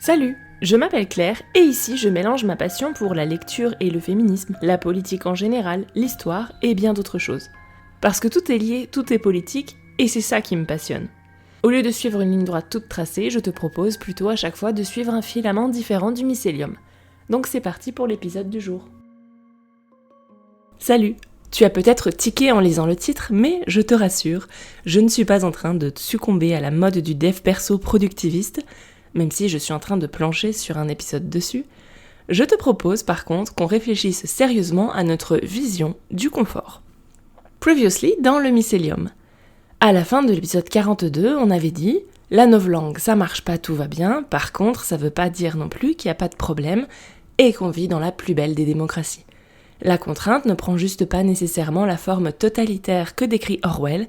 Salut, je m'appelle Claire et ici je mélange ma passion pour la lecture et le féminisme, la politique en général, l'histoire et bien d'autres choses. Parce que tout est lié, tout est politique et c'est ça qui me passionne. Au lieu de suivre une ligne droite toute tracée, je te propose plutôt à chaque fois de suivre un filament différent du mycélium. Donc c'est parti pour l'épisode du jour. Salut! Tu as peut-être tiqué en lisant le titre, mais je te rassure, je ne suis pas en train de succomber à la mode du dev perso productiviste, même si je suis en train de plancher sur un épisode dessus. Je te propose par contre qu'on réfléchisse sérieusement à notre vision du confort. Previously dans le mycélium. À la fin de l'épisode 42, on avait dit « La novlangue, ça marche pas, tout va bien, par contre, ça veut pas dire non plus qu'il n'y a pas de problème et qu'on vit dans la plus belle des démocraties. » La contrainte ne prend juste pas nécessairement la forme totalitaire que décrit Orwell,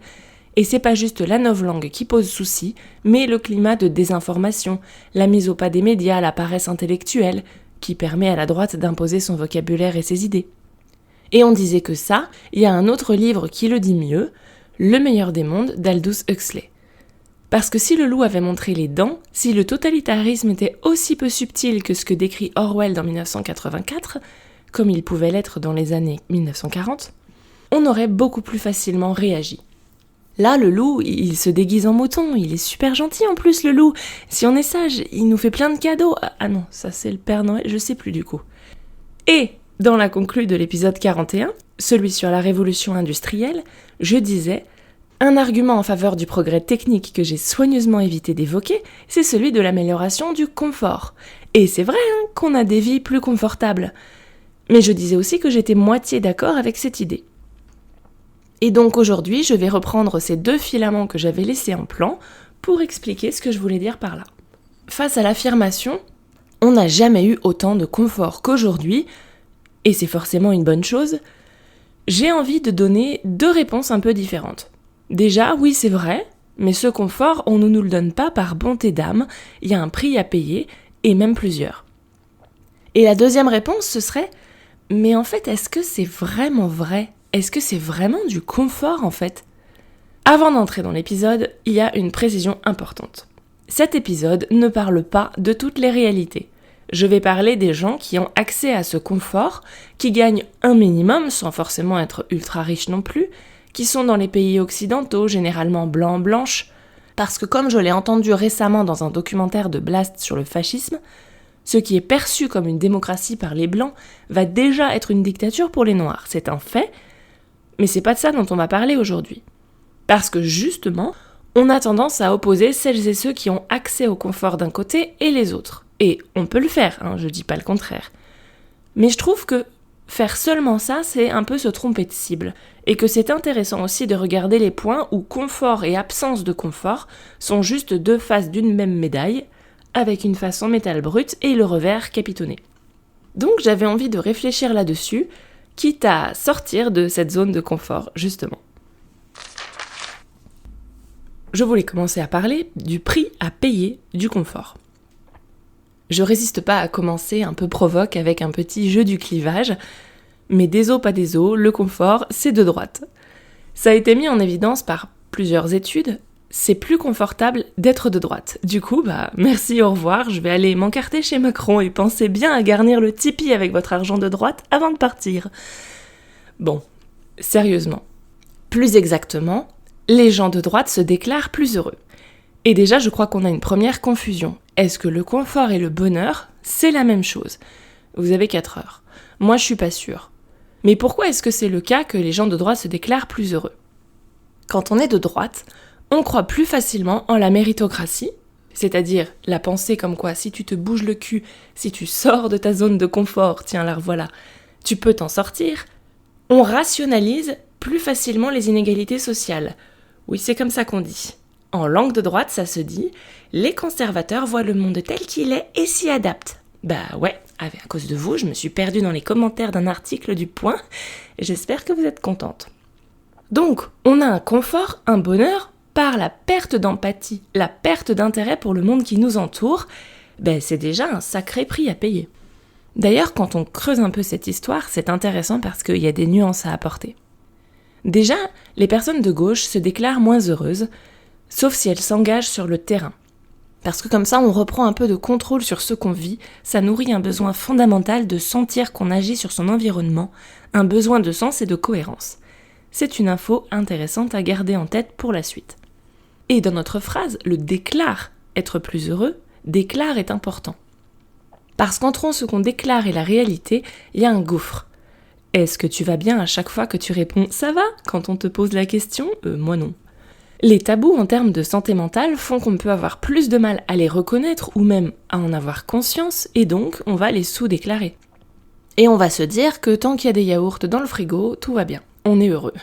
et c'est pas juste la novlangue qui pose souci, mais le climat de désinformation, la mise au pas des médias, la paresse intellectuelle, qui permet à la droite d'imposer son vocabulaire et ses idées. Et on disait que ça, il y a un autre livre qui le dit mieux, Le meilleur des mondes d'Aldous Huxley. Parce que si le loup avait montré les dents, si le totalitarisme était aussi peu subtil que ce que décrit Orwell dans 1984, comme il pouvait l'être dans les années 1940, on aurait beaucoup plus facilement réagi. Là, le loup, il se déguise en mouton, il est super gentil en plus, le loup. Si on est sage, il nous fait plein de cadeaux. Ah non, ça c'est le Père Noël, je sais plus du coup. Et, dans la conclue de l'épisode 41, celui sur la révolution industrielle, je disais « Un argument en faveur du progrès technique que j'ai soigneusement évité d'évoquer, c'est celui de l'amélioration du confort. Et c'est vrai qu'on a des vies plus confortables. » Mais je disais aussi que j'étais moitié d'accord avec cette idée. Et donc aujourd'hui, je vais reprendre ces deux filaments que j'avais laissés en plan pour expliquer ce que je voulais dire par là. Face à l'affirmation « on n'a jamais eu autant de confort qu'aujourd'hui », et c'est forcément une bonne chose, j'ai envie de donner deux réponses un peu différentes. Déjà, oui c'est vrai, mais ce confort, on ne nous le donne pas par bonté d'âme, il y a un prix à payer, et même plusieurs. Et la deuxième réponse, ce serait « mais en fait, est-ce que c'est vraiment vrai ? Est-ce que c'est vraiment du confort en fait ?» Avant d'entrer dans l'épisode, il y a une précision importante. Cet épisode ne parle pas de toutes les réalités. Je vais parler des gens qui ont accès à ce confort, qui gagnent un minimum sans forcément être ultra riches non plus, qui sont dans les pays occidentaux, généralement blancs-blanches, parce que comme je l'ai entendu récemment dans un documentaire de Blast sur le fascisme, ce qui est perçu comme une démocratie par les blancs va déjà être une dictature pour les noirs, c'est un fait, mais c'est pas de ça dont on va parler aujourd'hui. Parce que justement, on a tendance à opposer celles et ceux qui ont accès au confort d'un côté et les autres. Et on peut le faire, je dis pas le contraire. Mais je trouve que faire seulement ça, c'est un peu se tromper de cible, et que c'est intéressant aussi de regarder les points où confort et absence de confort sont juste deux faces d'une même médaille, avec une face en métal brut et le revers capitonné. Donc j'avais envie de réfléchir là-dessus, quitte à sortir de cette zone de confort, justement. Je voulais commencer à parler du prix à payer du confort. Je résiste pas à commencer un peu provoque avec un petit jeu du clivage, mais déso pas déso, le confort, c'est de droite. Ça a été mis en évidence par plusieurs études, c'est plus confortable d'être de droite. Du coup, merci, au revoir, je vais aller m'encarter chez Macron et pensez bien à garnir le Tipeee avec votre argent de droite avant de partir. Bon, sérieusement. Plus exactement, les gens de droite se déclarent plus heureux. Et déjà, je crois qu'on a une première confusion. Est-ce que le confort et le bonheur, c'est la même chose ? Vous avez 4 heures. Moi, je suis pas sûre. Mais pourquoi est-ce que c'est le cas que les gens de droite se déclarent plus heureux ? Quand on est de droite, on croit plus facilement en la méritocratie, c'est-à-dire la pensée comme quoi si tu te bouges le cul, si tu sors de ta zone de confort, tiens là voilà, tu peux t'en sortir. On rationalise plus facilement les inégalités sociales. Oui, c'est comme ça qu'on dit. En langue de droite, ça se dit « Les conservateurs voient le monde tel qu'il est et s'y adaptent ». Ouais, à cause de vous, je me suis perdue dans les commentaires d'un article du Point, et j'espère que vous êtes contente. Donc, on a un confort, un bonheur, par la perte d'empathie, la perte d'intérêt pour le monde qui nous entoure, c'est déjà un sacré prix à payer. D'ailleurs, quand on creuse un peu cette histoire, c'est intéressant parce qu'il y a des nuances à apporter. Déjà, les personnes de gauche se déclarent moins heureuses, sauf si elles s'engagent sur le terrain. Parce que comme ça, on reprend un peu de contrôle sur ce qu'on vit, ça nourrit un besoin fondamental de sentir qu'on agit sur son environnement, un besoin de sens et de cohérence. C'est une info intéressante à garder en tête pour la suite. Et dans notre phrase, le déclare être plus heureux, déclare est important. Parce qu'entre ce qu'on déclare et la réalité, il y a un gouffre. Est-ce que tu vas bien à chaque fois que tu réponds « ça va » quand on te pose la question ? Moi non. Les tabous en termes de santé mentale font qu'on peut avoir plus de mal à les reconnaître ou même à en avoir conscience et donc on va les sous-déclarer. Et on va se dire que tant qu'il y a des yaourts dans le frigo, tout va bien, on est heureux.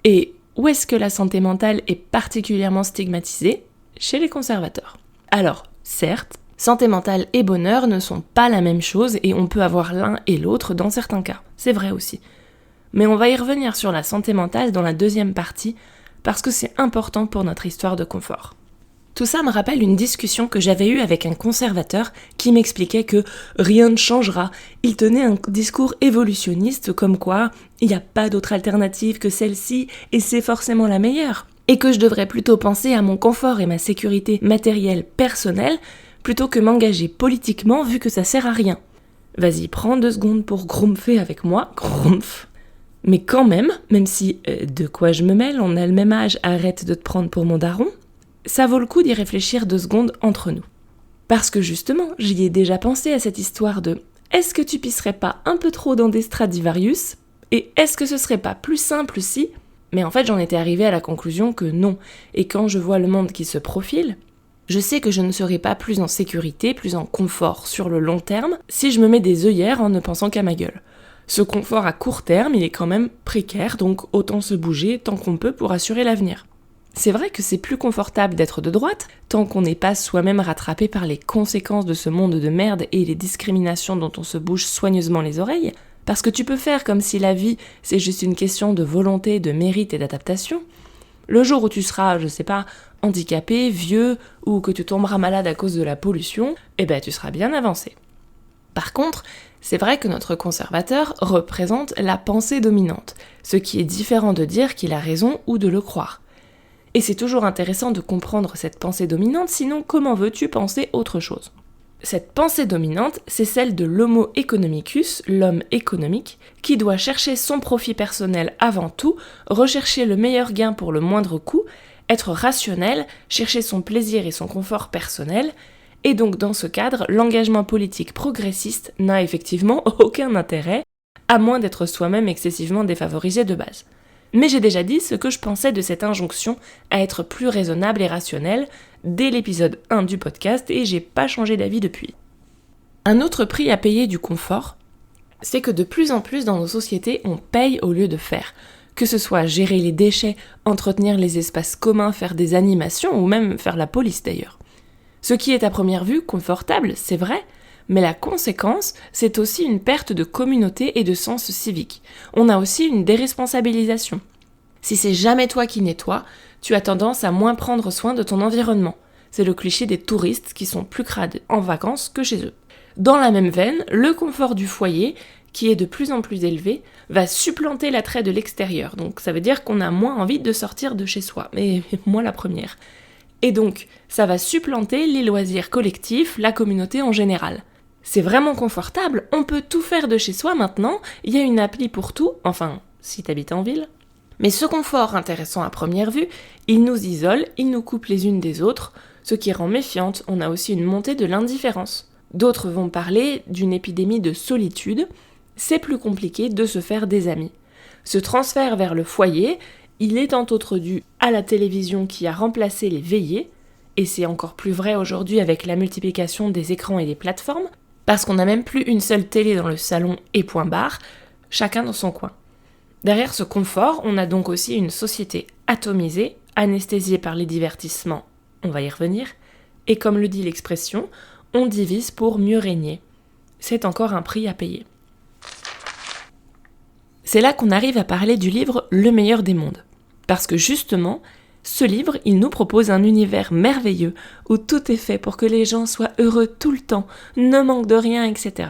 Et où est-ce que la santé mentale est particulièrement stigmatisée ? Chez les conservateurs. Alors, certes, santé mentale et bonheur ne sont pas la même chose et on peut avoir l'un et l'autre dans certains cas, c'est vrai aussi. Mais on va y revenir sur la santé mentale dans la deuxième partie, parce que c'est important pour notre histoire de confort. Tout ça me rappelle une discussion que j'avais eue avec un conservateur qui m'expliquait que rien ne changera. Il tenait un discours évolutionniste comme quoi il n'y a pas d'autre alternative que celle-ci et c'est forcément la meilleure. Et que je devrais plutôt penser à mon confort et ma sécurité matérielle personnelle plutôt que m'engager politiquement vu que ça sert à rien. Vas-y, prends 2 secondes pour grumpfer avec moi, grumpf. Mais quand même si de quoi je me mêle, on a le même âge, arrête de te prendre pour mon daron, ça vaut le coup d'y réfléchir 2 secondes entre nous. Parce que justement, j'y ai déjà pensé à cette histoire de « est-ce que tu pisserais pas un peu trop dans des Stradivarius ? Et est-ce que ce serait pas plus simple si… » Mais en fait, j'en étais arrivée à la conclusion que non. Et quand je vois le monde qui se profile, je sais que je ne serai pas plus en sécurité, plus en confort sur le long terme si je me mets des œillères en ne pensant qu'à ma gueule. Ce confort à court terme, il est quand même précaire, donc autant se bouger tant qu'on peut pour assurer l'avenir. C'est vrai que c'est plus confortable d'être de droite, tant qu'on n'est pas soi-même rattrapé par les conséquences de ce monde de merde et les discriminations dont on se bouge soigneusement les oreilles, parce que tu peux faire comme si la vie, c'est juste une question de volonté, de mérite et d'adaptation. Le jour où tu seras, je sais pas, handicapé, vieux, ou que tu tomberas malade à cause de la pollution, tu seras bien avancé. Par contre, c'est vrai que notre conservateur représente la pensée dominante, ce qui est différent de dire qu'il a raison ou de le croire. Et c'est toujours intéressant de comprendre cette pensée dominante, sinon comment veux-tu penser autre chose ? Cette pensée dominante, c'est celle de l'homo economicus, l'homme économique, qui doit chercher son profit personnel avant tout, rechercher le meilleur gain pour le moindre coût, être rationnel, chercher son plaisir et son confort personnel. Et donc dans ce cadre, l'engagement politique progressiste n'a effectivement aucun intérêt, à moins d'être soi-même excessivement défavorisé de base. Mais j'ai déjà dit ce que je pensais de cette injonction à être plus raisonnable et rationnel dès l'épisode 1 du podcast et j'ai pas changé d'avis depuis. Un autre prix à payer du confort, c'est que de plus en plus dans nos sociétés, on paye au lieu de faire. Que ce soit gérer les déchets, entretenir les espaces communs, faire des animations ou même faire la police d'ailleurs. Ce qui est à première vue confortable, c'est vrai, mais la conséquence, c'est aussi une perte de communauté et de sens civique. On a aussi une déresponsabilisation. Si c'est jamais toi qui nettoies, tu as tendance à moins prendre soin de ton environnement. C'est le cliché des touristes qui sont plus crades en vacances que chez eux. Dans la même veine, le confort du foyer, qui est de plus en plus élevé, va supplanter l'attrait de l'extérieur. Donc ça veut dire qu'on a moins envie de sortir de chez soi, mais moi la première. Et donc, ça va supplanter les loisirs collectifs, la communauté en général. C'est vraiment confortable, on peut tout faire de chez soi maintenant, il y a une appli pour tout, enfin, si t'habites en ville. Mais ce confort intéressant à première vue, il nous isole, il nous coupe les unes des autres, ce qui rend méfiante, on a aussi une montée de l'indifférence. D'autres vont parler d'une épidémie de solitude, c'est plus compliqué de se faire des amis. Ce transfert vers le foyer, il est entre autres dû à la télévision qui a remplacé les veillées, et c'est encore plus vrai aujourd'hui avec la multiplication des écrans et des plateformes, parce qu'on n'a même plus une seule télé dans le salon et point barre, chacun dans son coin. Derrière ce confort, on a donc aussi une société atomisée, anesthésiée par les divertissements, on va y revenir, et comme le dit l'expression, on divise pour mieux régner. C'est encore un prix à payer. C'est là qu'on arrive à parler du livre « Le meilleur des mondes ». Parce que justement, ce livre, il nous propose un univers merveilleux où tout est fait pour que les gens soient heureux tout le temps, ne manquent de rien, etc.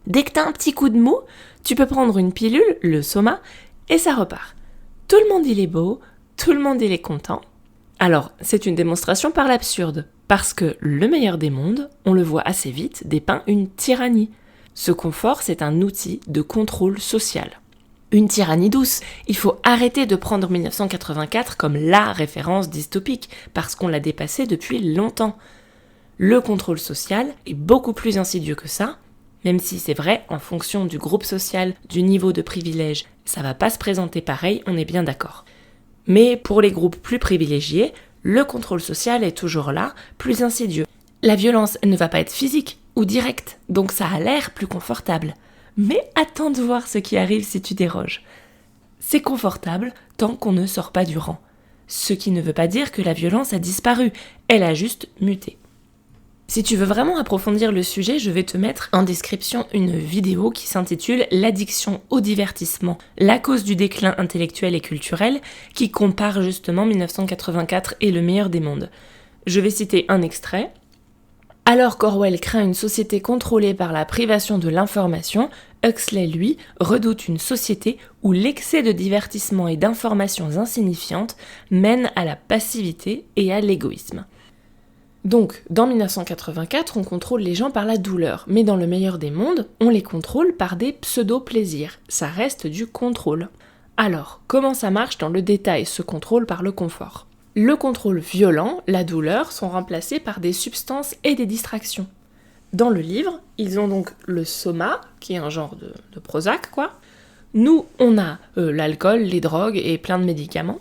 Dès que t'as un petit coup de mou, tu peux prendre une pilule, le soma, et ça repart. Tout le monde il est beau, tout le monde il est content. Alors, c'est une démonstration par l'absurde, parce que le meilleur des mondes, on le voit assez vite, dépeint une tyrannie. Ce confort, c'est un outil de contrôle social. Une tyrannie douce. Il faut arrêter de prendre 1984 comme la référence dystopique, parce qu'on l'a dépassé depuis longtemps. Le contrôle social est beaucoup plus insidieux que ça, même si c'est vrai, en fonction du groupe social, du niveau de privilège, ça va pas se présenter pareil, on est bien d'accord. Mais pour les groupes plus privilégiés, le contrôle social est toujours là, plus insidieux. La violence, elle ne va pas être physique ou directe, donc ça a l'air plus confortable. Mais attends de voir ce qui arrive si tu déroges. C'est confortable tant qu'on ne sort pas du rang. Ce qui ne veut pas dire que la violence a disparu, elle a juste muté. Si tu veux vraiment approfondir le sujet, je vais te mettre en description une vidéo qui s'intitule « L'addiction au divertissement, la cause du déclin intellectuel et culturel » qui compare justement 1984 et le meilleur des mondes. Je vais citer un extrait. « Alors qu'Orwell craint une société contrôlée par la privation de l'information, Huxley, lui, redoute une société où l'excès de divertissement et d'informations insignifiantes mène à la passivité et à l'égoïsme. » Donc, dans 1984, on contrôle les gens par la douleur, mais dans le meilleur des mondes, on les contrôle par des pseudo-plaisirs. Ça reste du contrôle. Alors, comment ça marche dans le détail, ce contrôle par le confort ? Le contrôle violent, la douleur, sont remplacés par des substances et des distractions. Dans le livre, ils ont donc le soma, qui est un genre de Prozac, quoi. Nous, on a l'alcool, les drogues et plein de médicaments.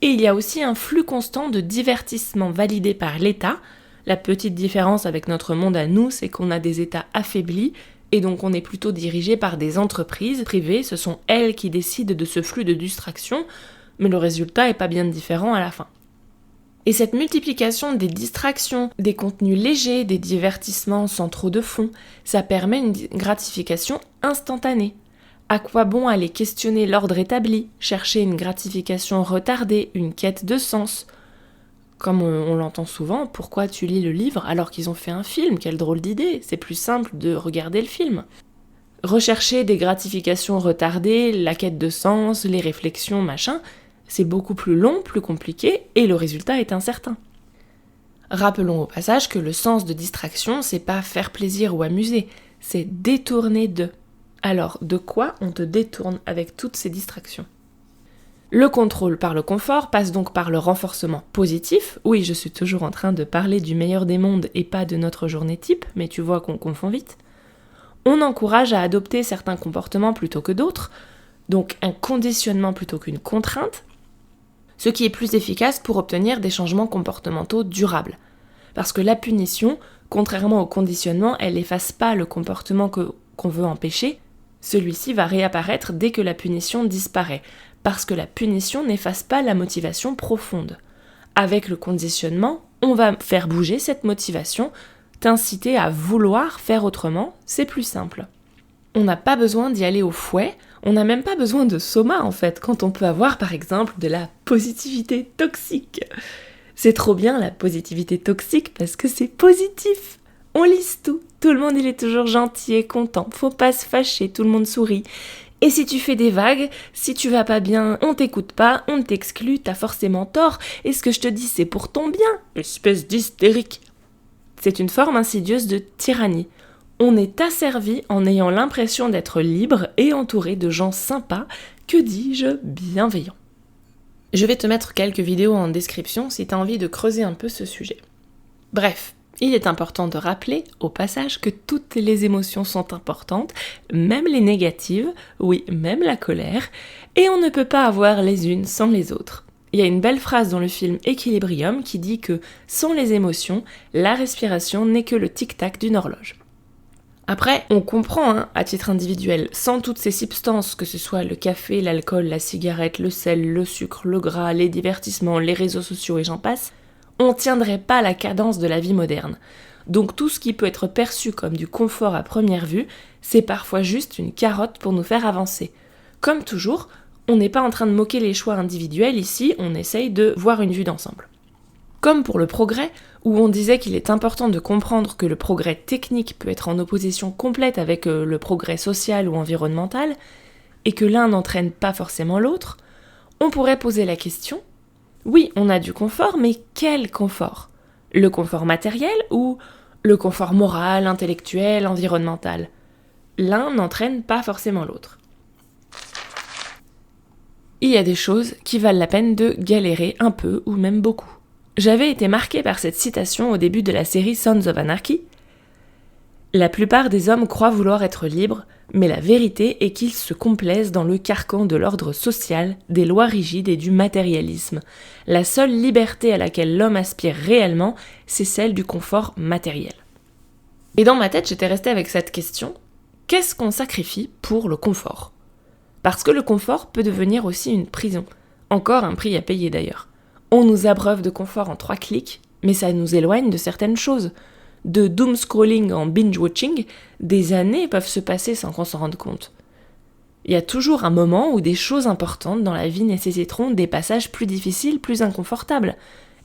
Et il y a aussi un flux constant de divertissement validé par l'État. La petite différence avec notre monde à nous, c'est qu'on a des États affaiblis, et donc on est plutôt dirigé par des entreprises privées, ce sont elles qui décident de ce flux de distraction, mais le résultat est pas bien différent à la fin. Et cette multiplication des distractions, des contenus légers, des divertissements sans trop de fond, ça permet une gratification instantanée. À quoi bon aller questionner l'ordre établi, chercher une gratification retardée, une quête de sens ? Comme on l'entend souvent, pourquoi tu lis le livre alors qu'ils ont fait un film ? Quelle drôle d'idée, c'est plus simple de regarder le film. Rechercher des gratifications retardées, la quête de sens, les réflexions, machin, c'est beaucoup plus long, plus compliqué, et le résultat est incertain. Rappelons au passage que le sens de distraction, c'est pas faire plaisir ou amuser, c'est détourner de. Alors, de quoi on te détourne avec toutes ces distractions ? Le contrôle par le confort passe donc par le renforcement positif. Oui, je suis toujours en train de parler du meilleur des mondes et pas de notre journée type, mais tu vois qu'on confond vite. On encourage à adopter certains comportements plutôt que d'autres, donc un conditionnement plutôt qu'une contrainte, ce qui est plus efficace pour obtenir des changements comportementaux durables. Parce que la punition, contrairement au conditionnement, elle n'efface pas le comportement qu'on veut empêcher. Celui-ci va réapparaître dès que la punition disparaît, parce que la punition n'efface pas la motivation profonde. Avec le conditionnement, on va faire bouger cette motivation, t'inciter à vouloir faire autrement, c'est plus simple. On n'a pas besoin d'y aller au fouet, on n'a même pas besoin de soma en fait, quand on peut avoir par exemple de la positivité toxique. C'est trop bien la positivité toxique parce que c'est positif. On lisse tout le monde il est toujours gentil et content, faut pas se fâcher, tout le monde sourit. Et si tu fais des vagues, si tu vas pas bien, on t'écoute pas, on t'exclut, t'as forcément tort, et ce que je te dis c'est pour ton bien, espèce d'hystérique. C'est une forme insidieuse de tyrannie. On est asservi en ayant l'impression d'être libre et entouré de gens sympas, que dis-je, bienveillants. Je vais te mettre quelques vidéos en description si t'as envie de creuser un peu ce sujet. Bref. Il est important de rappeler, au passage, que toutes les émotions sont importantes, même les négatives, oui, même la colère, et on ne peut pas avoir les unes sans les autres. Il y a une belle phrase dans le film Equilibrium qui dit que, sans les émotions, la respiration n'est que le tic-tac d'une horloge. Après, on comprend, à titre individuel, sans toutes ces substances, que ce soit le café, l'alcool, la cigarette, le sel, le sucre, le gras, les divertissements, les réseaux sociaux et j'en passe, on tiendrait pas la cadence de la vie moderne. Donc tout ce qui peut être perçu comme du confort à première vue, c'est parfois juste une carotte pour nous faire avancer. Comme toujours, on n'est pas en train de moquer les choix individuels ici, on essaye de voir une vue d'ensemble. Comme pour le progrès, où on disait qu'il est important de comprendre que le progrès technique peut être en opposition complète avec le progrès social ou environnemental, et que l'un n'entraîne pas forcément l'autre, on pourrait poser la question: Oui, on a du confort, mais quel confort ? Le confort matériel ou le confort moral, intellectuel, environnemental ? L'un n'entraîne pas forcément l'autre. Il y a des choses qui valent la peine de galérer un peu ou même beaucoup. J'avais été marquée par cette citation au début de la série Sons of Anarchy. La plupart des hommes croient vouloir être libres, mais la vérité est qu'ils se complaisent dans le carcan de l'ordre social, des lois rigides et du matérialisme. La seule liberté à laquelle l'homme aspire réellement, c'est celle du confort matériel. Et dans ma tête, j'étais restée avec cette question, qu'est-ce qu'on sacrifie pour le confort ? Parce que le confort peut devenir aussi une prison. Encore un prix à payer d'ailleurs. On nous abreuve de confort en 3 clics, mais ça nous éloigne de certaines choses. De doom scrolling en binge-watching, des années peuvent se passer sans qu'on s'en rende compte. Il y a toujours un moment où des choses importantes dans la vie nécessiteront des passages plus difficiles, plus inconfortables.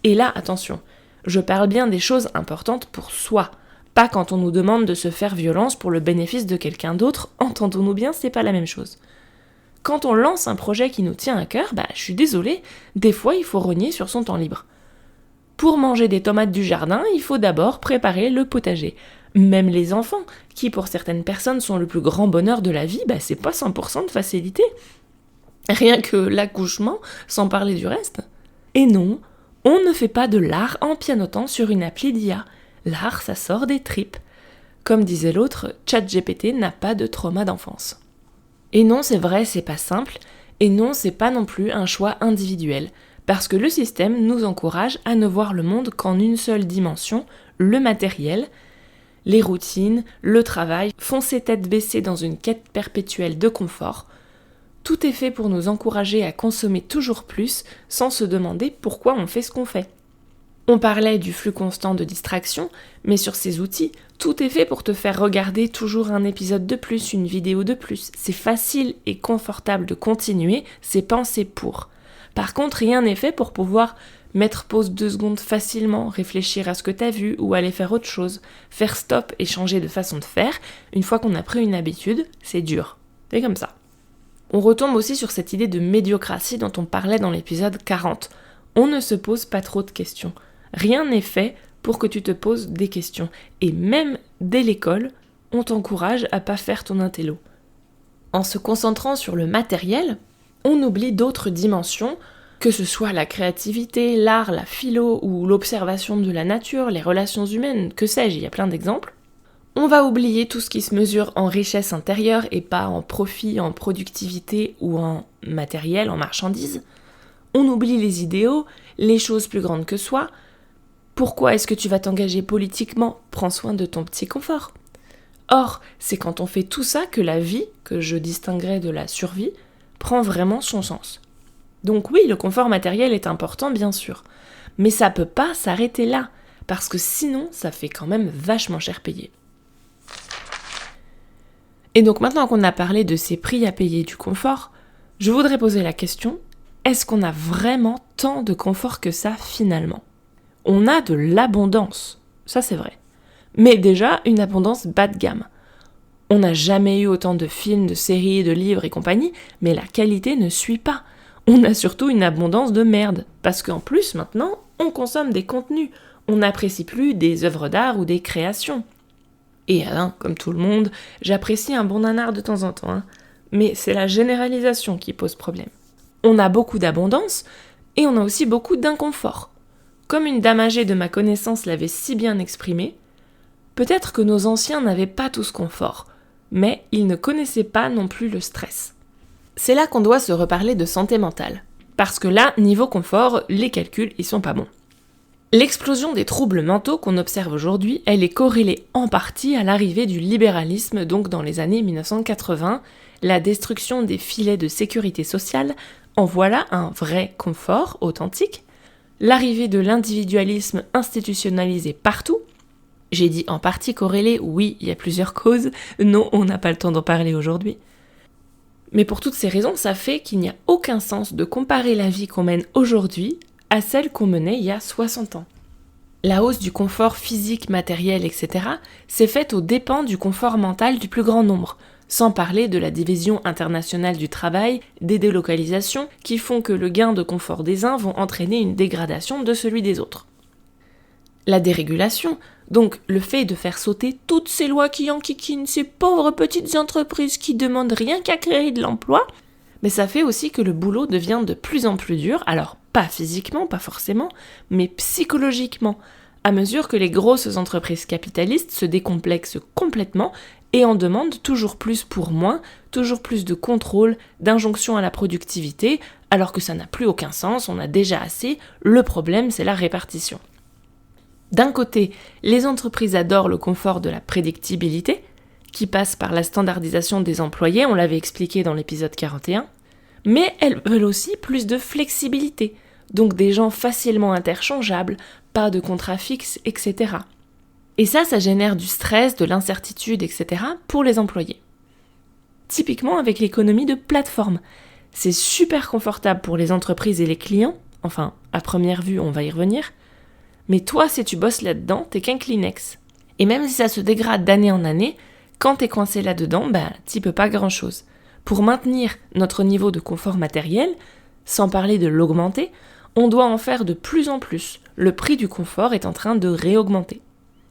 Et là, attention, je parle bien des choses importantes pour soi, pas quand on nous demande de se faire violence pour le bénéfice de quelqu'un d'autre, entendons-nous bien, c'est pas la même chose. Quand on lance un projet qui nous tient à cœur, je suis désolée, des fois il faut rogner sur son temps libre. Pour manger des tomates du jardin, il faut d'abord préparer le potager. Même les enfants, qui pour certaines personnes sont le plus grand bonheur de la vie, c'est pas 100% de facilité. Rien que l'accouchement, sans parler du reste. Et non, on ne fait pas de l'art en pianotant sur une appli d'IA. L'art, ça sort des tripes. Comme disait l'autre, ChatGPT n'a pas de trauma d'enfance. Et non, c'est vrai, c'est pas simple, et non, c'est pas non plus un choix individuel. Parce que le système nous encourage à ne voir le monde qu'en une seule dimension, le matériel. Les routines, le travail, foncer tête baissée dans une quête perpétuelle de confort. Tout est fait pour nous encourager à consommer toujours plus sans se demander pourquoi on fait ce qu'on fait. On parlait du flux constant de distraction, mais sur ces outils, tout est fait pour te faire regarder toujours un épisode de plus, une vidéo de plus. C'est facile et confortable de continuer, c'est pensé pour. Par contre, rien n'est fait pour pouvoir mettre pause 2 secondes facilement, réfléchir à ce que t'as vu ou aller faire autre chose. Faire stop et changer de façon de faire, une fois qu'on a pris une habitude, c'est dur. C'est comme ça. On retombe aussi sur cette idée de médiocratie dont on parlait dans l'épisode 40. On ne se pose pas trop de questions. Rien n'est fait pour que tu te poses des questions. Et même dès l'école, on t'encourage à pas faire ton intello. En se concentrant sur le matériel, on oublie d'autres dimensions, que ce soit la créativité, l'art, la philo ou l'observation de la nature, les relations humaines, que sais-je, il y a plein d'exemples. On va oublier tout ce qui se mesure en richesse intérieure et pas en profit, en productivité ou en matériel, en marchandises. On oublie les idéaux, les choses plus grandes que soi. Pourquoi est-ce que tu vas t'engager politiquement ? Prends soin de ton petit confort. Or, c'est quand on fait tout ça que la vie, que je distinguerais de la survie, prend vraiment son sens. Donc oui, le confort matériel est important, bien sûr. Mais ça peut pas s'arrêter là, parce que sinon, ça fait quand même vachement cher payé. Et donc maintenant qu'on a parlé de ces prix à payer du confort, je voudrais poser la question, est-ce qu'on a vraiment tant de confort que ça finalement ? On a de l'abondance, ça c'est vrai. Mais déjà, une abondance bas de gamme. On n'a jamais eu autant de films, de séries, de livres et compagnie, mais la qualité ne suit pas. On a surtout une abondance de merde, parce qu'en plus, maintenant, on consomme des contenus. On n'apprécie plus des œuvres d'art ou des créations. Et comme tout le monde, j'apprécie un bon nanar de temps en temps, mais c'est la généralisation qui pose problème. On a beaucoup d'abondance, et on a aussi beaucoup d'inconfort. Comme une dame âgée de ma connaissance l'avait si bien exprimé, peut-être que nos anciens n'avaient pas tout ce confort, mais ils ne connaissaient pas non plus le stress. C'est là qu'on doit se reparler de santé mentale. Parce que là, niveau confort, les calculs, ils sont pas bons. L'explosion des troubles mentaux qu'on observe aujourd'hui, elle est corrélée en partie à l'arrivée du libéralisme, donc dans les années 1980, la destruction des filets de sécurité sociale, en voilà un vrai confort authentique, l'arrivée de l'individualisme institutionnalisé partout. J'ai dit en partie corrélé, oui, il y a plusieurs causes, non, on n'a pas le temps d'en parler aujourd'hui. Mais pour toutes ces raisons, ça fait qu'il n'y a aucun sens de comparer la vie qu'on mène aujourd'hui à celle qu'on menait il y a 60 ans. La hausse du confort physique, matériel, etc. s'est faite aux dépens du confort mental du plus grand nombre. Sans parler de la division internationale du travail, des délocalisations qui font que le gain de confort des uns vont entraîner une dégradation de celui des autres. La dérégulation, donc le fait de faire sauter toutes ces lois qui enquiquinent ces pauvres petites entreprises qui demandent rien qu'à créer de l'emploi, mais ça fait aussi que le boulot devient de plus en plus dur, alors pas physiquement, pas forcément, mais psychologiquement, à mesure que les grosses entreprises capitalistes se décomplexent complètement et en demandent toujours plus pour moins, toujours plus de contrôle, d'injonction à la productivité, alors que ça n'a plus aucun sens, on a déjà assez, le problème c'est la répartition. D'un côté, les entreprises adorent le confort de la prédictibilité, qui passe par la standardisation des employés, on l'avait expliqué dans l'épisode 41, mais elles veulent aussi plus de flexibilité, donc des gens facilement interchangeables, pas de contrat fixe, etc. Et ça génère du stress, de l'incertitude, etc. pour les employés. Typiquement avec l'économie de plateforme, c'est super confortable pour les entreprises et les clients, enfin, à première vue, on va y revenir, mais toi, si tu bosses là-dedans, t'es qu'un Kleenex. Et même si ça se dégrade d'année en année, quand t'es coincé là-dedans, t'y peux pas grand-chose. Pour maintenir notre niveau de confort matériel, sans parler de l'augmenter, on doit en faire de plus en plus. Le prix du confort est en train de réaugmenter.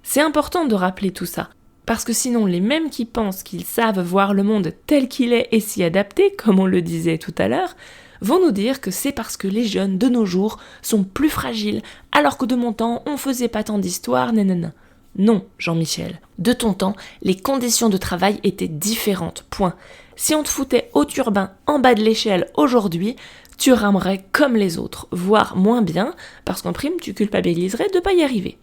C'est important de rappeler tout ça, parce que sinon les mêmes qui pensent qu'ils savent voir le monde tel qu'il est et s'y adapter, comme on le disait tout à l'heure, vont nous dire que c'est parce que les jeunes de nos jours sont plus fragiles, alors que de mon temps, on faisait pas tant d'histoires, nanana. Non, Jean-Michel. De ton temps, les conditions de travail étaient différentes, point. Si on te foutait au turbin en bas de l'échelle aujourd'hui, tu ramerais comme les autres, voire moins bien, parce qu'en prime, tu culpabiliserais de pas y arriver.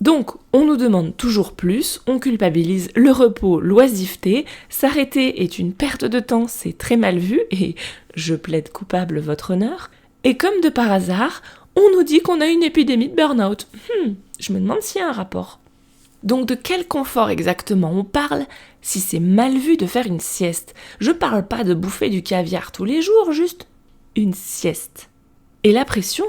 Donc, on nous demande toujours plus, on culpabilise le repos, l'oisiveté, s'arrêter est une perte de temps, c'est très mal vu, et je plaide coupable votre honneur. Et comme de par hasard, on nous dit qu'on a une épidémie de burn-out. Je me demande s'il y a un rapport. Donc de quel confort exactement on parle si c'est mal vu de faire une sieste? Je parle pas de bouffer du caviar tous les jours, juste une sieste. Et la pression,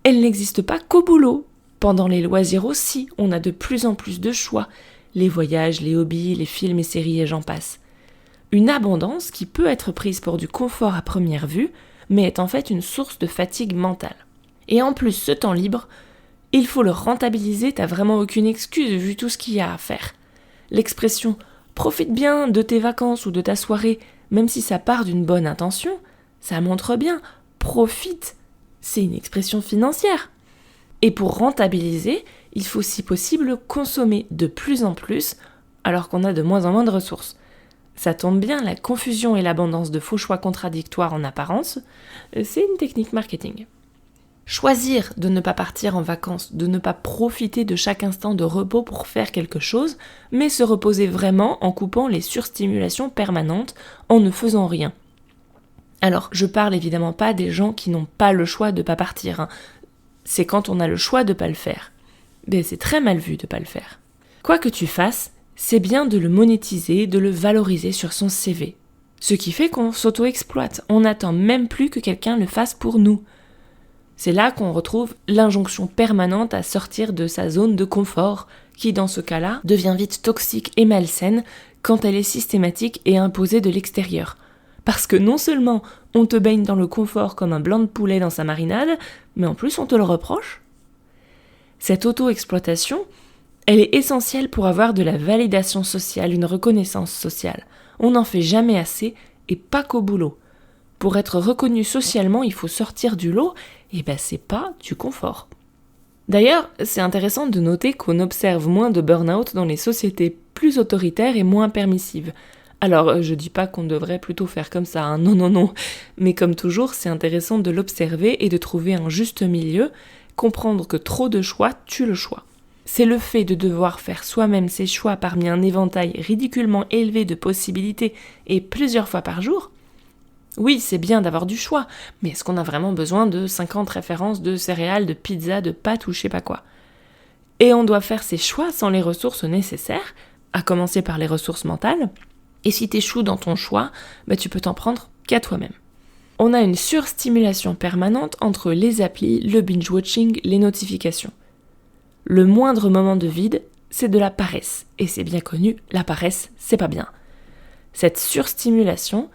elle n'existe pas qu'au boulot. Pendant les loisirs aussi, on a de plus en plus de choix. Les voyages, les hobbies, les films et séries et j'en passe. Une abondance qui peut être prise pour du confort à première vue, mais est en fait une source de fatigue mentale. Et en plus, ce temps libre, il faut le rentabiliser, t'as vraiment aucune excuse vu tout ce qu'il y a à faire. L'expression « profite bien de tes vacances ou de ta soirée », même si ça part d'une bonne intention, ça montre bien « profite », c'est une expression financière. Et pour rentabiliser, il faut si possible consommer de plus en plus, alors qu'on a de moins en moins de ressources. Ça tombe bien, la confusion et l'abondance de faux choix contradictoires en apparence, c'est une technique marketing. Choisir de ne pas partir en vacances, de ne pas profiter de chaque instant de repos pour faire quelque chose, mais se reposer vraiment en coupant les surstimulations permanentes, en ne faisant rien. Alors, je parle évidemment pas des gens qui n'ont pas le choix de pas partir, C'est quand on a le choix de pas le faire. Mais c'est très mal vu de pas le faire. Quoi que tu fasses, c'est bien de le monétiser, de le valoriser sur son CV. Ce qui fait qu'on s'auto-exploite, on n'attend même plus que quelqu'un le fasse pour nous. C'est là qu'on retrouve l'injonction permanente à sortir de sa zone de confort, qui dans ce cas-là devient vite toxique et malsaine quand elle est systématique et imposée de l'extérieur. Parce que non seulement on te baigne dans le confort comme un blanc de poulet dans sa marinade, mais en plus on te le reproche. Cette auto-exploitation, elle est essentielle pour avoir de la validation sociale, une reconnaissance sociale. On n'en fait jamais assez, et pas qu'au boulot. Pour être reconnu socialement, il faut sortir du lot, et c'est pas du confort. D'ailleurs, c'est intéressant de noter qu'on observe moins de burn-out dans les sociétés plus autoritaires et moins permissives. Alors, je dis pas qu'on devrait plutôt faire comme ça, non. Mais comme toujours, c'est intéressant de l'observer et de trouver un juste milieu, comprendre que trop de choix tue le choix. C'est le fait de devoir faire soi-même ses choix parmi un éventail ridiculement élevé de possibilités et plusieurs fois par jour. Oui, c'est bien d'avoir du choix, mais est-ce qu'on a vraiment besoin de 50 références de céréales, de pizza, de pâtes ou je sais pas quoi? Et on doit faire ses choix sans les ressources nécessaires, à commencer par les ressources mentales. Et si t'échoues dans ton choix, tu peux t'en prendre qu'à toi-même. On a une surstimulation permanente entre les applis, le binge-watching, les notifications. Le moindre moment de vide, c'est de la paresse. Et c'est bien connu, la paresse, c'est pas bien. Cette surstimulation,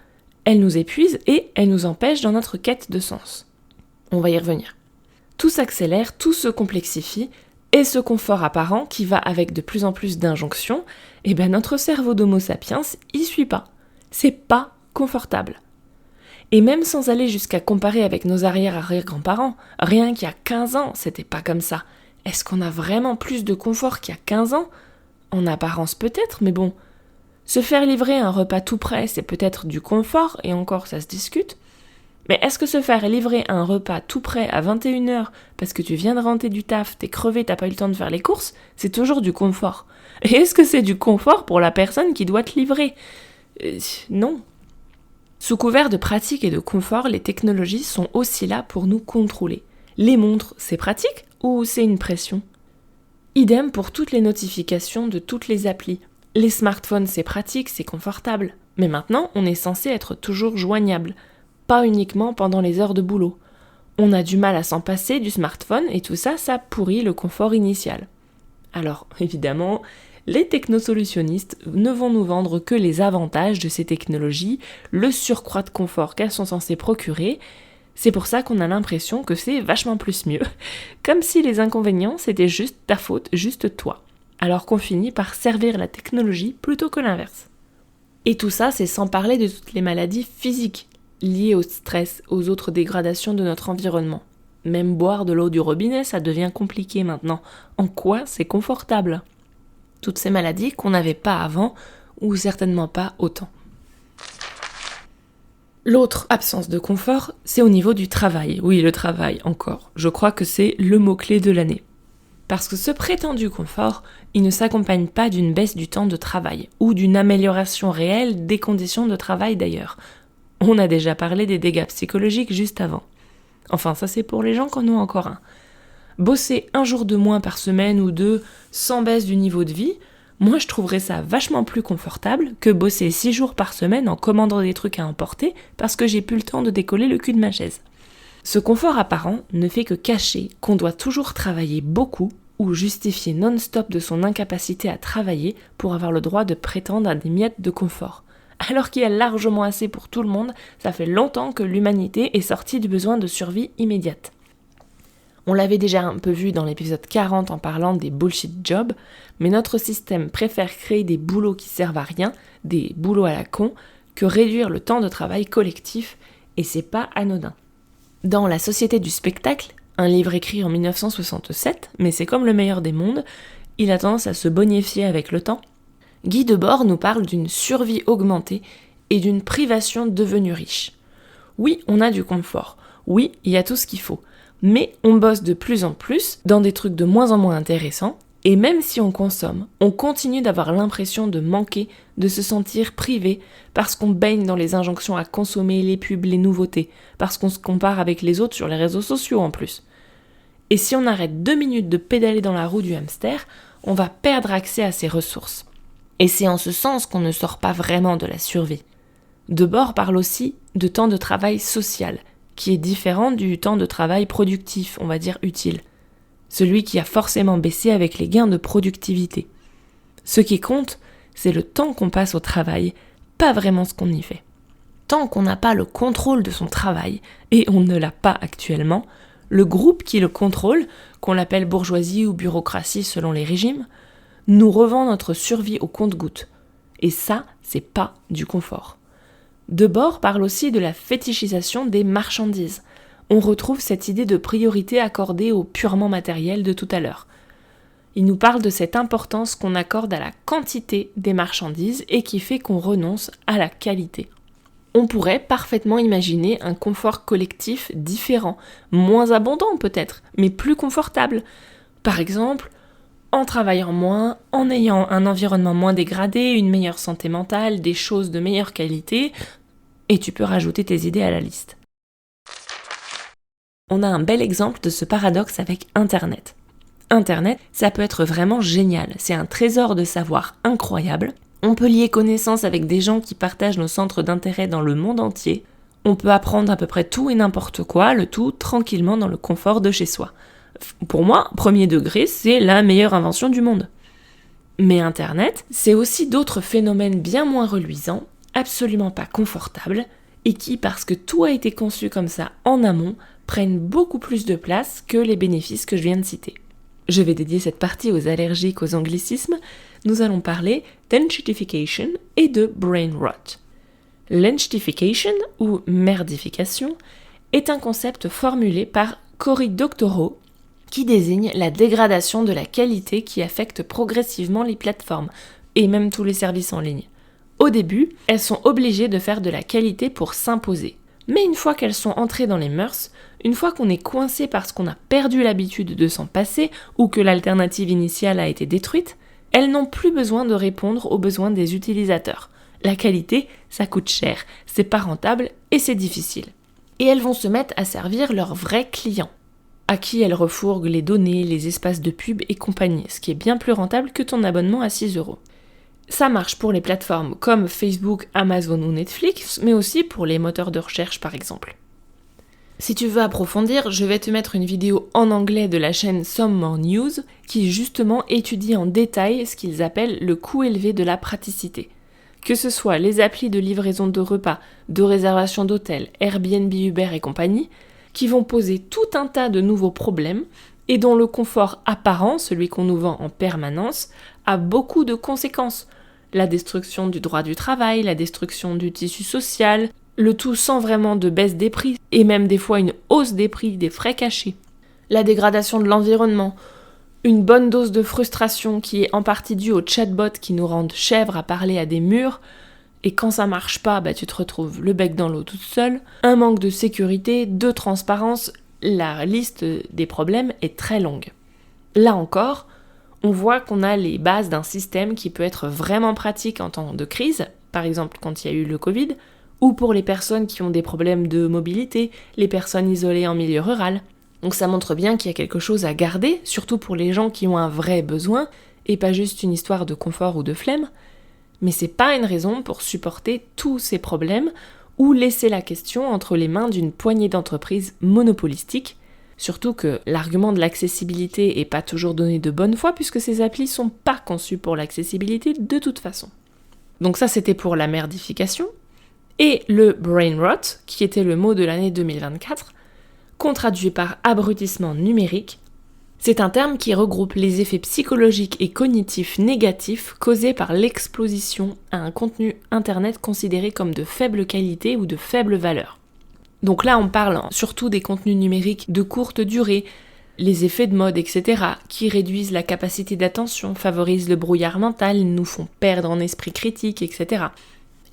elle nous épuise et elle nous empêche dans notre quête de sens. On va y revenir. Tout s'accélère, tout se complexifie, et ce confort apparent qui va avec de plus en plus d'injonctions, notre cerveau d'Homo sapiens y suit pas. C'est pas confortable. Et même sans aller jusqu'à comparer avec nos arrière-arrière-grands-parents, rien qu'il y a 15 ans, c'était pas comme ça. Est-ce qu'on a vraiment plus de confort qu'il y a 15 ans ? En apparence peut-être, mais bon. Se faire livrer un repas tout prêt, c'est peut-être du confort, et encore ça se discute. Mais est-ce que se faire livrer un repas tout prêt à 21h parce que tu viens de rentrer du taf, t'es crevé, t'as pas eu le temps de faire les courses, c'est toujours du confort. Et est-ce que c'est du confort pour la personne qui doit te livrer ? Non. Sous couvert de pratique et de confort, les technologies sont aussi là pour nous contrôler. Les montres, c'est pratique ou c'est une pression ? Idem pour toutes les notifications de toutes les applis. Les smartphones, c'est pratique, c'est confortable. Mais maintenant, on est censé être toujours joignable. Pas uniquement pendant les heures de boulot. On a du mal à s'en passer du smartphone et tout ça, ça pourrit le confort initial. Alors, évidemment, les technosolutionnistes ne vont nous vendre que les avantages de ces technologies, le surcroît de confort qu'elles sont censées procurer. C'est pour ça qu'on a l'impression que c'est vachement plus mieux. Comme si les inconvénients, c'était juste ta faute, juste toi. Alors qu'on finit par servir la technologie plutôt que l'inverse. Et tout ça, c'est sans parler de toutes les maladies physiques liées au stress, aux autres dégradations de notre environnement. Même boire de l'eau du robinet, ça devient compliqué maintenant. En quoi c'est confortable ? Toutes ces maladies qu'on n'avait pas avant, ou certainement pas autant. L'autre absence de confort, c'est au niveau du travail. Oui, le travail, encore. Je crois que c'est le mot-clé de l'année. Parce que ce prétendu confort, il ne s'accompagne pas d'une baisse du temps de travail, ou d'une amélioration réelle des conditions de travail d'ailleurs. On a déjà parlé des dégâts psychologiques juste avant. Enfin, ça c'est pour les gens qui en ont encore un. Bosser un jour de moins par semaine ou deux, sans baisse du niveau de vie, moi je trouverais ça vachement plus confortable que bosser 6 jours par semaine en commandant des trucs à emporter parce que j'ai plus le temps de décoller le cul de ma chaise. Ce confort apparent ne fait que cacher qu'on doit toujours travailler beaucoup ou justifier non-stop de son incapacité à travailler pour avoir le droit de prétendre à des miettes de confort. Alors qu'il y a largement assez pour tout le monde, ça fait longtemps que l'humanité est sortie du besoin de survie immédiate. On l'avait déjà un peu vu dans l'épisode 40 en parlant des bullshit jobs, mais notre système préfère créer des boulots qui servent à rien, des boulots à la con, que réduire le temps de travail collectif, et c'est pas anodin. Dans La Société du spectacle, un livre écrit en 1967, mais c'est comme le meilleur des mondes, il a tendance à se bonifier avec le temps. Guy Debord nous parle d'une survie augmentée et d'une privation devenue riche. Oui, on a du confort. Oui, il y a tout ce qu'il faut. Mais on bosse de plus en plus dans des trucs de moins en moins intéressants. Et même si on consomme, on continue d'avoir l'impression de manquer, de se sentir privé, parce qu'on baigne dans les injonctions à consommer, les pubs, les nouveautés, parce qu'on se compare avec les autres sur les réseaux sociaux en plus. Et si on arrête 2 minutes de pédaler dans la roue du hamster, on va perdre accès à ces ressources. Et c'est en ce sens qu'on ne sort pas vraiment de la survie. Debord parle aussi de temps de travail social, qui est différent du temps de travail productif, on va dire utile. Celui qui a forcément baissé avec les gains de productivité. Ce qui compte, c'est le temps qu'on passe au travail, pas vraiment ce qu'on y fait. Tant qu'on n'a pas le contrôle de son travail, et on ne l'a pas actuellement, le groupe qui le contrôle, qu'on l'appelle bourgeoisie ou bureaucratie selon les régimes, nous revend notre survie au compte-gouttes. Et ça, c'est pas du confort. Debord parle aussi de la fétichisation des marchandises. On retrouve cette idée de priorité accordée au purement matériel de tout à l'heure. Il nous parle de cette importance qu'on accorde à la quantité des marchandises et qui fait qu'on renonce à la qualité. On pourrait parfaitement imaginer un confort collectif différent, moins abondant peut-être, mais plus confortable. Par exemple, en travaillant moins, en ayant un environnement moins dégradé, une meilleure santé mentale, des choses de meilleure qualité, et tu peux rajouter tes idées à la liste. On a un bel exemple de ce paradoxe avec Internet. Internet, ça peut être vraiment génial, c'est un trésor de savoir incroyable. On peut lier connaissances avec des gens qui partagent nos centres d'intérêt dans le monde entier. On peut apprendre à peu près tout et n'importe quoi, le tout tranquillement dans le confort de chez soi. Pour moi, premier degré, c'est la meilleure invention du monde. Mais Internet, c'est aussi d'autres phénomènes bien moins reluisants, absolument pas confortables et qui, parce que tout a été conçu comme ça en amont, prennent beaucoup plus de place que les bénéfices que je viens de citer. Je vais dédier cette partie aux allergiques aux anglicismes. Nous allons parler d'enshittification et de brain rot. L'enshittification, ou merdification, est un concept formulé par Cory Doctorow qui désigne la dégradation de la qualité qui affecte progressivement les plateformes et même tous les services en ligne. Au début, elles sont obligées de faire de la qualité pour s'imposer. Mais une fois qu'elles sont entrées dans les mœurs, une fois qu'on est coincé parce qu'on a perdu l'habitude de s'en passer ou que l'alternative initiale a été détruite, elles n'ont plus besoin de répondre aux besoins des utilisateurs. La qualité, ça coûte cher, c'est pas rentable et c'est difficile. Et elles vont se mettre à servir leurs vrais clients, à qui elles refourguent les données, les espaces de pub et compagnie, ce qui est bien plus rentable que ton abonnement à 6€. Ça marche pour les plateformes comme Facebook, Amazon ou Netflix, mais aussi pour les moteurs de recherche par exemple. Si tu veux approfondir, je vais te mettre une vidéo en anglais de la chaîne Some More News qui justement étudie en détail ce qu'ils appellent le coût élevé de la praticité. Que ce soit les applis de livraison de repas, de réservation d'hôtels, Airbnb, Uber et compagnie, qui vont poser tout un tas de nouveaux problèmes et dont le confort apparent, celui qu'on nous vend en permanence, a beaucoup de conséquences. La destruction du droit du travail, la destruction du tissu social, le tout sans vraiment de baisse des prix, et même des fois une hausse des prix, des frais cachés. La dégradation de l'environnement, une bonne dose de frustration qui est en partie due aux chatbots qui nous rendent chèvres à parler à des murs, et quand ça marche pas, tu te retrouves le bec dans l'eau toute seule, un manque de sécurité, de transparence, la liste des problèmes est très longue. Là encore, on voit qu'on a les bases d'un système qui peut être vraiment pratique en temps de crise, par exemple quand il y a eu le Covid, ou pour les personnes qui ont des problèmes de mobilité, les personnes isolées en milieu rural. Donc ça montre bien qu'il y a quelque chose à garder, surtout pour les gens qui ont un vrai besoin, et pas juste une histoire de confort ou de flemme. Mais c'est pas une raison pour supporter tous ces problèmes ou laisser la question entre les mains d'une poignée d'entreprises monopolistiques, surtout que l'argument de l'accessibilité est pas toujours donné de bonne foi puisque ces applis sont pas conçues pour l'accessibilité de toute façon. Donc ça c'était pour la merdification. Et le brain rot, qui était le mot de l'année 2024, qu'on traduit par abrutissement numérique, c'est un terme qui regroupe les effets psychologiques et cognitifs négatifs causés par l'exposition à un contenu internet considéré comme de faible qualité ou de faible valeur. Donc là on parle surtout des contenus numériques de courte durée, les effets de mode, etc., qui réduisent la capacité d'attention, favorisent le brouillard mental, nous font perdre en esprit critique, etc.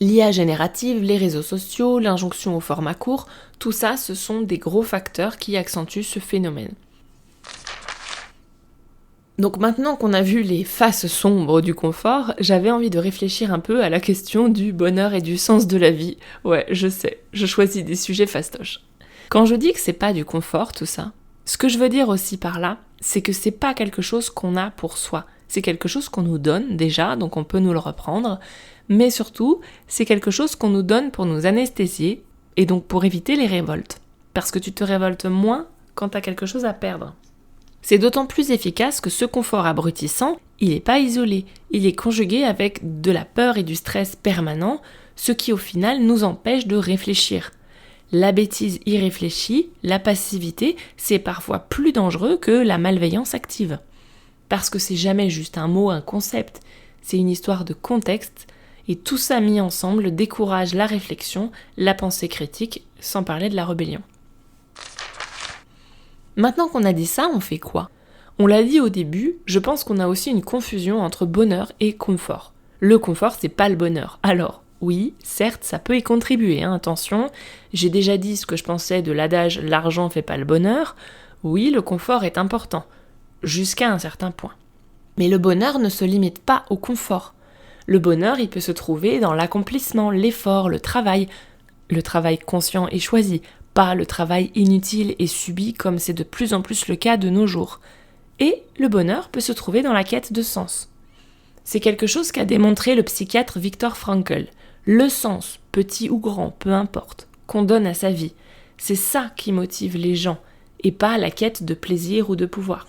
L'IA générative, les réseaux sociaux, l'injonction au format court, tout ça, ce sont des gros facteurs qui accentuent ce phénomène. Donc maintenant qu'on a vu les faces sombres du confort, j'avais envie de réfléchir un peu à la question du bonheur et du sens de la vie. Ouais, je sais, je choisis des sujets fastoches. Quand je dis que c'est pas du confort tout ça, ce que je veux dire aussi par là, c'est que c'est pas quelque chose qu'on a pour soi. C'est quelque chose qu'on nous donne déjà, donc on peut nous le reprendre, mais surtout, c'est quelque chose qu'on nous donne pour nous anesthésier et donc pour éviter les révoltes. Parce que tu te révoltes moins quand t'as quelque chose à perdre. C'est d'autant plus efficace que ce confort abrutissant, il n'est pas isolé, il est conjugué avec de la peur et du stress permanent, ce qui au final nous empêche de réfléchir. La bêtise irréfléchie, la passivité, c'est parfois plus dangereux que la malveillance active. Parce que c'est jamais juste un mot, un concept, c'est une histoire de contexte, et tout ça mis ensemble décourage la réflexion, la pensée critique, sans parler de la rébellion. Maintenant qu'on a dit ça, on fait quoi ? On l'a dit au début, je pense qu'on a aussi une confusion entre bonheur et confort. Le confort, c'est pas le bonheur. Alors, oui, certes, ça peut y contribuer, attention, j'ai déjà dit ce que je pensais de l'adage « l'argent fait pas le bonheur ». Oui, le confort est important, jusqu'à un certain point. Mais le bonheur ne se limite pas au confort. Le bonheur, il peut se trouver dans l'accomplissement, l'effort, le travail conscient et choisi, pas le travail inutile et subi comme c'est de plus en plus le cas de nos jours. Et le bonheur peut se trouver dans la quête de sens. C'est quelque chose qu'a démontré le psychiatre Viktor Frankl. Le sens, petit ou grand, peu importe, qu'on donne à sa vie, c'est ça qui motive les gens, et pas la quête de plaisir ou de pouvoir.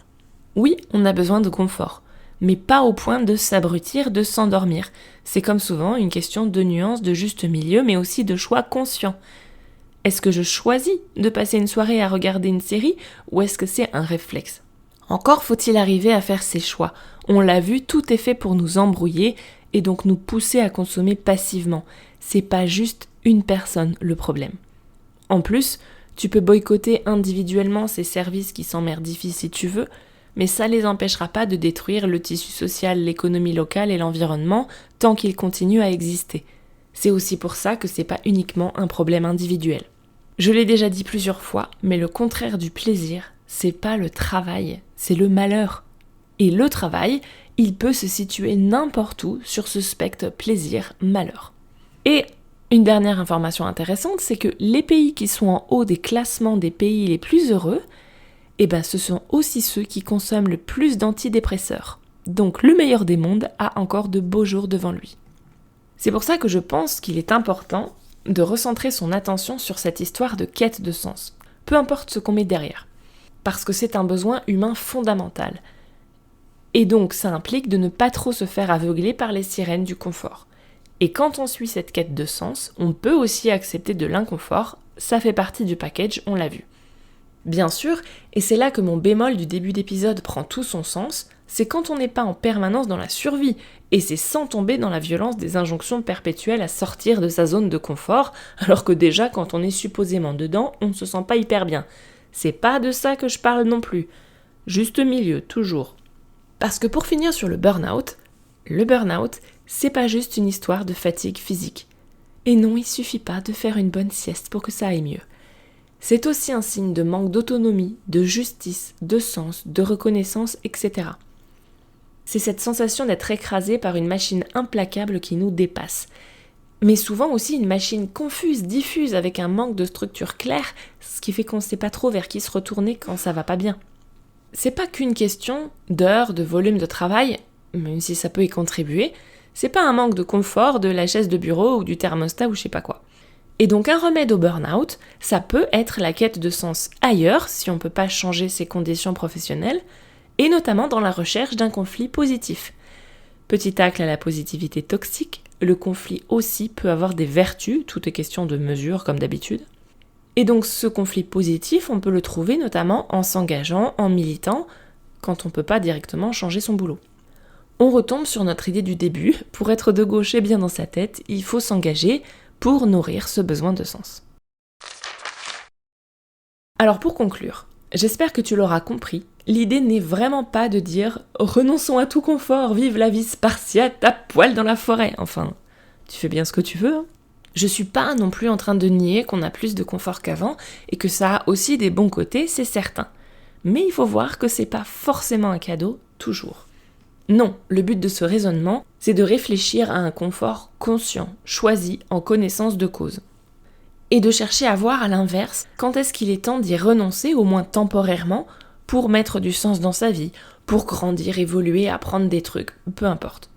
Oui, on a besoin de confort, mais pas au point de s'abrutir, de s'endormir. C'est comme souvent une question de nuance, de juste milieu, mais aussi de choix conscient. Est-ce que je choisis de passer une soirée à regarder une série ou est-ce que c'est un réflexe ? Encore faut-il arriver à faire ses choix. On l'a vu, tout est fait pour nous embrouiller et donc nous pousser à consommer passivement. C'est pas juste une personne le problème. En plus, tu peux boycotter individuellement ces services qui s'emmerdifient si tu veux, mais ça les empêchera pas de détruire le tissu social, l'économie locale et l'environnement tant qu'ils continuent à exister. C'est aussi pour ça que c'est pas uniquement un problème individuel. Je l'ai déjà dit plusieurs fois, mais le contraire du plaisir, c'est pas le travail, c'est le malheur. Et le travail, il peut se situer n'importe où sur ce spectre plaisir-malheur. Et une dernière information intéressante, c'est que les pays qui sont en haut des classements des pays les plus heureux, ce sont aussi ceux qui consomment le plus d'antidépresseurs. Donc le meilleur des mondes a encore de beaux jours devant lui. C'est pour ça que je pense qu'il est important de recentrer son attention sur cette histoire de quête de sens, peu importe ce qu'on met derrière, parce que c'est un besoin humain fondamental. Et donc ça implique de ne pas trop se faire aveugler par les sirènes du confort. Et quand on suit cette quête de sens, on peut aussi accepter de l'inconfort, ça fait partie du package, on l'a vu. Bien sûr, et c'est là que mon bémol du début d'épisode prend tout son sens, c'est quand on n'est pas en permanence dans la survie, et c'est sans tomber dans la violence des injonctions perpétuelles à sortir de sa zone de confort, alors que déjà quand on est supposément dedans, on ne se sent pas hyper bien. C'est pas de ça que je parle non plus. Juste milieu, toujours. Parce que pour finir sur le burn-out, c'est pas juste une histoire de fatigue physique. Et non, il suffit pas de faire une bonne sieste pour que ça aille mieux. C'est aussi un signe de manque d'autonomie, de justice, de sens, de reconnaissance, etc. C'est cette sensation d'être écrasé par une machine implacable qui nous dépasse. Mais souvent aussi une machine confuse, diffuse, avec un manque de structure claire, ce qui fait qu'on ne sait pas trop vers qui se retourner quand ça va pas bien. C'est pas qu'une question d'heures, de volume de travail, même si ça peut y contribuer, c'est pas un manque de confort de la chaise de bureau ou du thermostat ou je sais pas quoi. Et donc un remède au burn-out, ça peut être la quête de sens ailleurs, si on peut pas changer ses conditions professionnelles, et notamment dans la recherche d'un conflit positif. Petit tacle à la positivité toxique, le conflit aussi peut avoir des vertus, tout est question de mesure comme d'habitude. Et donc ce conflit positif, on peut le trouver notamment en s'engageant, en militant, quand on peut pas directement changer son boulot. On retombe sur notre idée du début, pour être de gauche et bien dans sa tête, il faut s'engager pour nourrir ce besoin de sens. Alors pour conclure, j'espère que tu l'auras compris, l'idée n'est vraiment pas de dire « renonçons à tout confort, vive la vie spartiate à poil dans la forêt ». Enfin, tu fais bien ce que tu veux. Hein. Je suis pas non plus en train de nier qu'on a plus de confort qu'avant et que ça a aussi des bons côtés, c'est certain. Mais il faut voir que c'est pas forcément un cadeau, toujours. Non, le but de ce raisonnement, c'est de réfléchir à un confort conscient, choisi, en connaissance de cause. Et de chercher à voir à l'inverse, quand est-ce qu'il est temps d'y renoncer, au moins temporairement, pour mettre du sens dans sa vie, pour grandir, évoluer, apprendre des trucs, peu importe.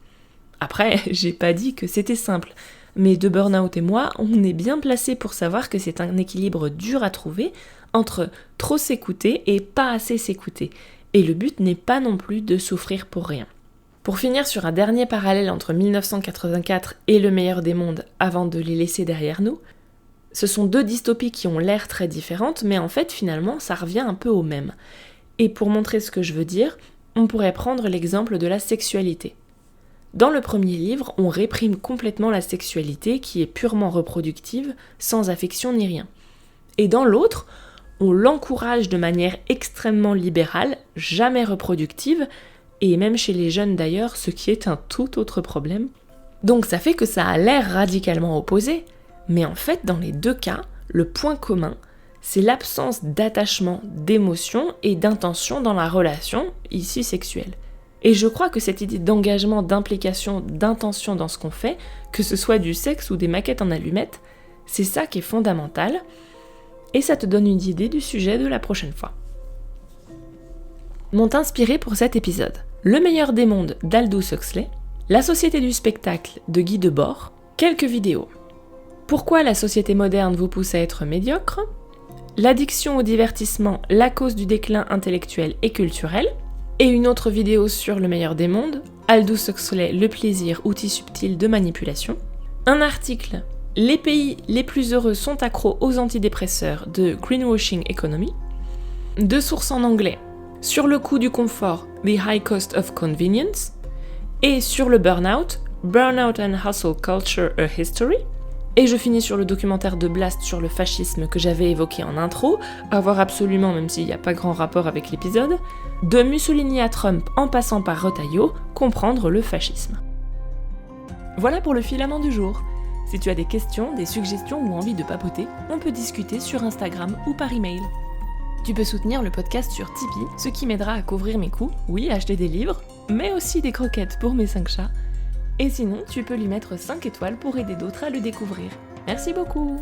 Après, j'ai pas dit que c'était simple, mais de Burnout et moi, on est bien placés pour savoir que c'est un équilibre dur à trouver entre trop s'écouter et pas assez s'écouter. Et le but n'est pas non plus de souffrir pour rien. Pour finir sur un dernier parallèle entre 1984 et Le meilleur des mondes avant de les laisser derrière nous, ce sont deux dystopies qui ont l'air très différentes, mais en fait finalement ça revient un peu au même. Et pour montrer ce que je veux dire, on pourrait prendre l'exemple de la sexualité. Dans le premier livre, on réprime complètement la sexualité qui est purement reproductive, sans affection ni rien. Et dans l'autre, on l'encourage de manière extrêmement libérale, jamais reproductive, et même chez les jeunes d'ailleurs, ce qui est un tout autre problème. Donc ça fait que ça a l'air radicalement opposé, mais en fait dans les deux cas, le point commun, c'est l'absence d'attachement, d'émotion et d'intention dans la relation, ici sexuelle. Et je crois que cette idée d'engagement, d'implication, d'intention dans ce qu'on fait, que ce soit du sexe ou des maquettes en allumettes, c'est ça qui est fondamental, et ça te donne une idée du sujet de la prochaine fois. M'ont inspiré pour cet épisode Le meilleur des mondes d'Aldous Huxley, La société du spectacle de Guy Debord, quelques vidéos. Pourquoi la société moderne vous pousse à être médiocre ? L'addiction au divertissement, la cause du déclin intellectuel et culturel. Et une autre vidéo sur le meilleur des mondes, Aldous Huxley, Le plaisir, outil subtil de manipulation. Un article, Les pays les plus heureux sont accros aux antidépresseurs de Greenwashing Economy. 2 sources en anglais, Sur le coût du confort, The High Cost of Convenience. Et sur le burnout, Burnout and Hustle Culture, A History. Et je finis sur le documentaire de Blast sur le fascisme que j'avais évoqué en intro, à voir absolument même s'il n'y a pas grand rapport avec l'épisode, de Mussolini à Trump en passant par Retailleau, comprendre le fascisme. Voilà pour le filament du jour. Si tu as des questions, des suggestions ou envie de papoter, on peut discuter sur Instagram ou par email. Tu peux soutenir le podcast sur Tipeee, ce qui m'aidera à couvrir mes coûts, oui, acheter des livres, mais aussi des croquettes pour mes 5 chats. Et sinon, tu peux lui mettre 5 étoiles pour aider d'autres à le découvrir. Merci beaucoup!